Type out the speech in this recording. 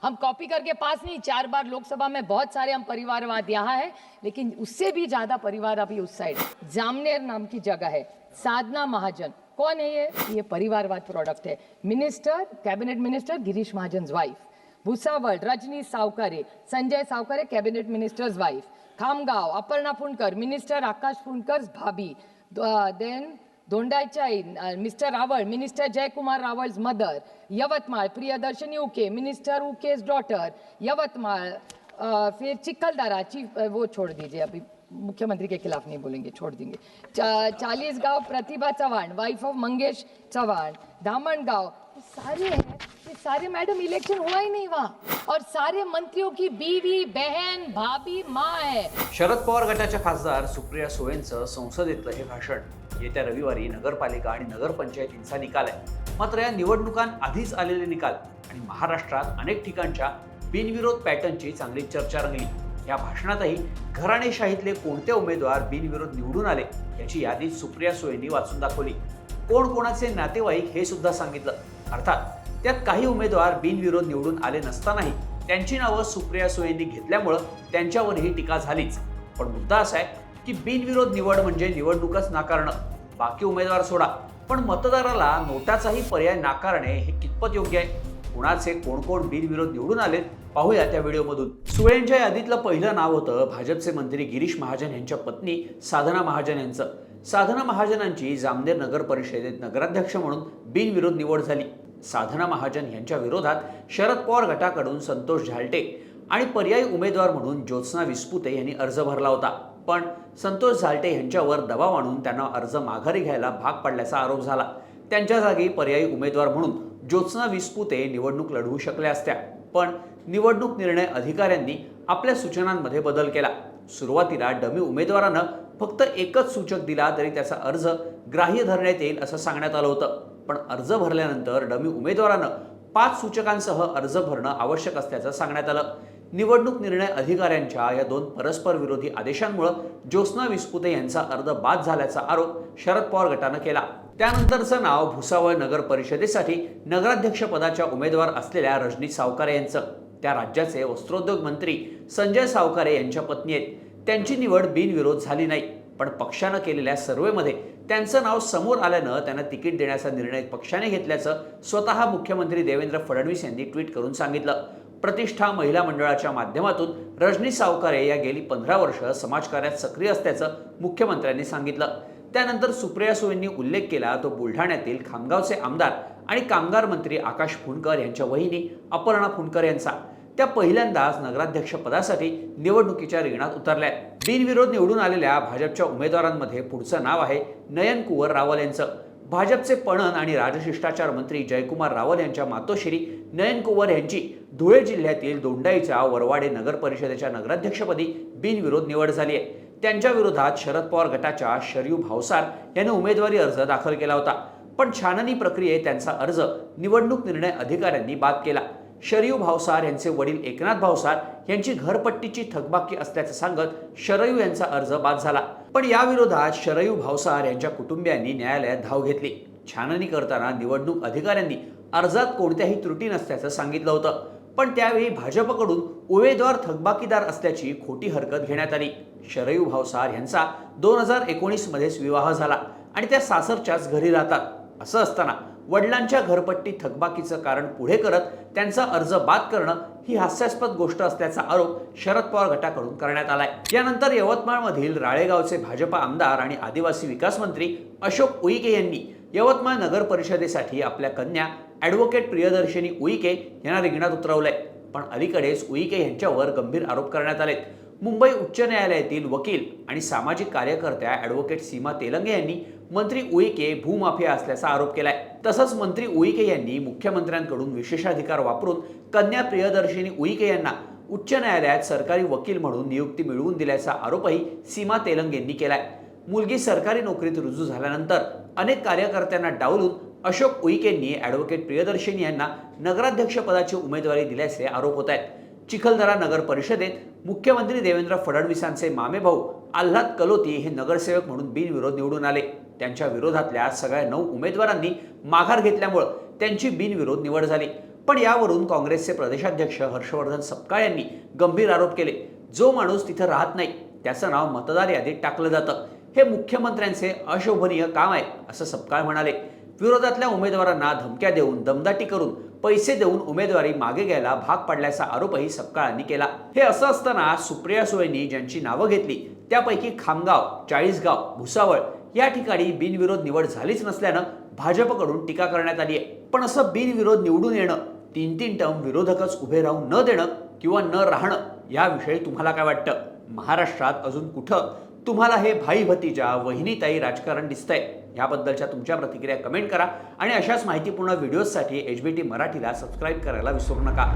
हम copy करके pass नहीं, 4 बार लोकसभा में बहुत सारे हम परिवारवाद यहाँ है, लेकिन उससे भी ज्यादा परिवार अभी उस साइड जामनेर नाम की जगह है। साधना महाजन कौन है? ये परिवारवाद प्रोडक्ट है। Minister, cabinet minister Girish Mahajan wife. Bhusawal Rajani Savkare, Sanjay Savkare cabinet ministers wife. Khamgaon Aparna Phundkar, minister Akash Phundkar भाभी। Then Dondaicha mister Rawal, minister Jaykumar Rawal's mother. Yavatmal Priyadarshini Uike, minister Uike's daughter. Yavatmal फिर चिखलदरा चीफ, वो छोड़ दीजिए, अभी मुख्यमंत्री के खिलाफ नहीं बोलेंगे, छोड़ देंगे। चालीसगांव प्रतिभा चौहान, वाइफ ऑफ मंगेश चौहान। धामणगांव सारे हैं, ये सारे मैडम इलेक्शन हुआ ही नहीं वहाँ, और सारे मंत्रियों की बीवी बहन भाभी माँ है। शरद पवार गटाच्या खासदार सुप्रिया सुळेंचं संसदेतलं हे भाषण येत्या रविवारी नगरपालिका आणि नगरपंचायतींचा निकाल आहे। मात्र या निवडणुकांआधीच आलेले निकाल आणि महाराष्ट्रात अनेक ठिकाणच्या बिनविरोध पॅटर्नची चांगली चर्चा रंगली। या भाषणातही घराणेशाहीतले कोणते उमेदवार बिनविरोध निवडून आले याची यादी सुप्रिया सुळेंनी वाचून दाखवली। कोण कोणाचे नातेवाईक हे सुद्धा सांगितलं। अर्थात त्यात काही उमेदवार बिनविरोध निवडून आले नसतानाही त्यांची नावं सुप्रिया सुळेंनी घेतल्यामुळं त्यांच्यावरही टीका झालीच। पण मुद्दा असा आहे की बिनविरोध निवड म्हणजे निवडणूकच नाकारणं, बाकी उमेदवार सोडा, पण मतदाराला नोटाचाही पर्याय नाकारणे हे कितपत योग्य आहे? कुणाचे कोण कोण बिनविरोध निवडून आलेत पाहूया त्या व्हिडिओमधून। सुळेंच्या यादीतलं पहिलं नाव होतं भाजपचे मंत्री गिरीश महाजन यांच्या पत्नी साधना महाजन यांचं। साधना महाजनांची जामनेर नगर परिषदेत नगराध्यक्ष म्हणून बिनविरोध निवड झाली। साधना महाजन यांच्या विरोधात शरद पवार गटाकडून संतोष झालटे आणि पर्यायी उमेदवार म्हणून ज्योत्स्ना विस्पुते यांनी अर्ज भरला होता, पण संतोष झालटे यांच्यावर दबाव आणून त्यांना अर्ज माघारी घ्यायला भाग पडल्याचा आरोप झाला। त्यांच्या जागी पर्यायी उमेदवार म्हणून ज्योत्स्ना विस्पुते निवडणूक लढवू शकल्या असत्या, पण निवडणूक निर्णय अधिकाऱ्यांनी आपल्या सूचनांमध्ये बदल केला। सुरुवातीला डमी उमेदवारानं फक्त एकच सूचक दिला तरी त्याचा अर्ज ग्राह्य धरण्यात येईल असं सांगण्यात आलं होतं, पण अर्ज भरल्यानंतर डमी उमेदवारानं 5 सूचकांसह अर्ज भरणं आवश्यक असल्याचं सांगण्यात आलं। निवडणूक निर्णय अधिकाऱ्यांच्या या 2 परस्पर विरोधी आदेशांमुळे ज्योत्स्ना विस्पुते यांचा अर्ज बाद झाल्याचा आरोप शरद पवार गटानं केला। त्यानंतरचं नाव भुसावळ नगर परिषदेसाठी नगराध्यक्ष पदाच्या उमेदवार असलेल्या रजनी सावकारे यांचं। त्या राज्याचे वस्त्रोद्योग मंत्री संजय सावकारे यांच्या पत्नी आहेत। त्यांची निवड बिनविरोध झाली नाही, पण पक्षानं केलेल्या सर्व्हेमध्ये त्यांचं नाव समोर आल्यानं त्यांना तिकीट देण्याचा निर्णय पक्षाने घेतल्याचं स्वतः मुख्यमंत्री देवेंद्र फडणवीस यांनी ट्विट करून सांगितलं। प्रतिष्ठा महिला मंडळाच्या माध्यमातून रजनी सावकारे या गेली 15 वर्ष समाजकार्यात सक्रिय असल्याचं मुख्यमंत्र्यांनी सांगितलं। त्यानंतर सुप्रिया सुळेंनी उल्लेख केला तो बुलढाण्यातील खामगावचे आमदार आणि कामगार मंत्री आकाश फुंडकर यांच्या वहिनी अपर्णा फुंडकर यांचा। त्या पहिल्यांदाच नगराध्यक्ष पदासाठी निवडणुकीच्या रिंगणात उतरल्या। बिनविरोध निवडून आलेल्या भाजपच्या उमेदवारांमध्ये पुढचं नाव आहे नयन कुवर रावल यांचं। भाजपचे पणन आणि राजशिष्टाचार मंत्री जयकुमार रावल यांच्या मातोश्री नयन कुवर यांची धुळे जिल्ह्यातील दोंडाईच्या वरवाडे नगर परिषदेच्या नगराध्यक्षपदी बिनविरोध निवड झाली आहे। त्यांच्या विरोधात शरद पवार गटाच्या शरयू भावसार यांनी उमेदवारी अर्ज दाखल केला होता, पण छाननी प्रक्रियेत त्यांचा अर्ज निवडणूक निर्णय अधिकाऱ्यांनी बाद केला। शरयू भावसार यांचे वडील एकनाथ भावसार यांची घरपट्टीची थकबाकी असल्याचं सांगत शरयू यांचा अर्ज बाद झाला, पण या विरोधात शरयू भावसार यांच्या कुटुंबियांनी न्यायालयात धाव घेतली। छाननी करताना निवडणूक अधिकाऱ्यांनी अर्जात कोणत्याही त्रुटी नसल्याचं सांगितलं होतं, पण त्यावेळी भाजपकडून उमेदवार थकबाकीदार असल्याची खोटी हरकत घेण्यात आली। शरयू भावसार यांचा 2019 मध्येच विवाह झाला आणि त्या सासरच्याच घरी राहतात। असं असताना वडिलांच्या घरपट्टी थकबाकीचं कारण पुढे करत त्यांचा अर्ज बाद करणं ही हास्यास्पद गोष्ट असल्याचा आरोप शरद पवार गटाकडून करण्यात आलाय। यानंतर यवतमाळमधील राळेगावचे भाजप आमदार आणि आदिवासी विकास मंत्री अशोक उईके यांनी यवतमाळ नगर परिषदेसाठी आपल्या कन्या ॲडव्होकेट प्रियदर्शनी उईके यांना रिंगणात उतरवलंय, पण अलीकडेच उईके यांच्यावर गंभीर आरोप करण्यात आलेत। मुंबई उच्च न्यायालयातील वकील आणि सामाजिक कार्यकर्त्या ॲडव्होकेट सीमा तेलंगे यांनी मंत्री उईके भूमाफिया असल्याचा आरोप केलाय। तसंच मंत्री उईके यांनी मुख्यमंत्र्यांकडून विशेषाधिकार वापरून कन्या प्रियदर्शनी उईके यांना उच्च न्यायालयात सरकारी वकील म्हणून नियुक्ती मिळवून दिल्याचा आरोपही सीमा तेलंगेंनी केलाय। मुलगी सरकारी नोकरीत रुजू झाल्यानंतर अनेक कार्यकर्त्यांना डावलून अशोक उईकेंनी ॲडव्होकेट प्रियदर्शनी यांना नगराध्यक्षपदाची उमेदवारी दिल्याचे आरोप होत आहेत। चिखलदरा नगर परिषदेत मुख्यमंत्री देवेंद्र फडणवीसांचे मामेभाऊ आल्हाद कलोती हे नगरसेवक म्हणून बिनविरोध निवडून आले। त्यांच्या विरोधातल्या सगळ्या 9 उमेदवारांनी माघार घेतल्यामुळे त्यांची बिनविरोध निवड झाली। पण यावरून काँग्रेसचे प्रदेशाध्यक्ष हर्षवर्धन सपकाळ यांनी गंभीर आरोप केले. जो माणूस तिथं राहत नाही त्याचं नाव मतदार यादीत टाकलं जातं, हे मुख्यमंत्र्यांचे अशोभनीय काम आहे असं सपकाळ म्हणाले. विरोधातल्या उमेदवारांना धमक्या देऊन, दमदाटी करून, पैसे देऊन उमेदवारी मागे घ्यायला भाग पाडल्याचा आरोपही सपकाळांनी केला. हे असं असताना सुप्रिया सुळेंनी ज्यांची नावं घेतली त्यापैकी खामगाव, चाळीसगाव, भुसावळ या ठिकाणी बिनविरोध निवड झालीच नसल्यानं भाजपकडून टीका करण्यात आली आहे. पण असं बिनविरोध निवडून येणं, 3-3 टर्म विरोधकच उभे राहून न देणं किंवा न राहणं याविषयी तुम्हाला काय वाटतं? महाराष्ट्रात अजून कुठं तुम्हाला हे भाई भतीजा वहिनीताई राजकारण दिसतंय? याबद्दलच्या तुमच्या प्रतिक्रिया कमेंट करा आणि अशाच माहितीपूर्ण व्हिडिओजसाठी HBT मराठीला सबस्क्राईब करायला विसरू नका.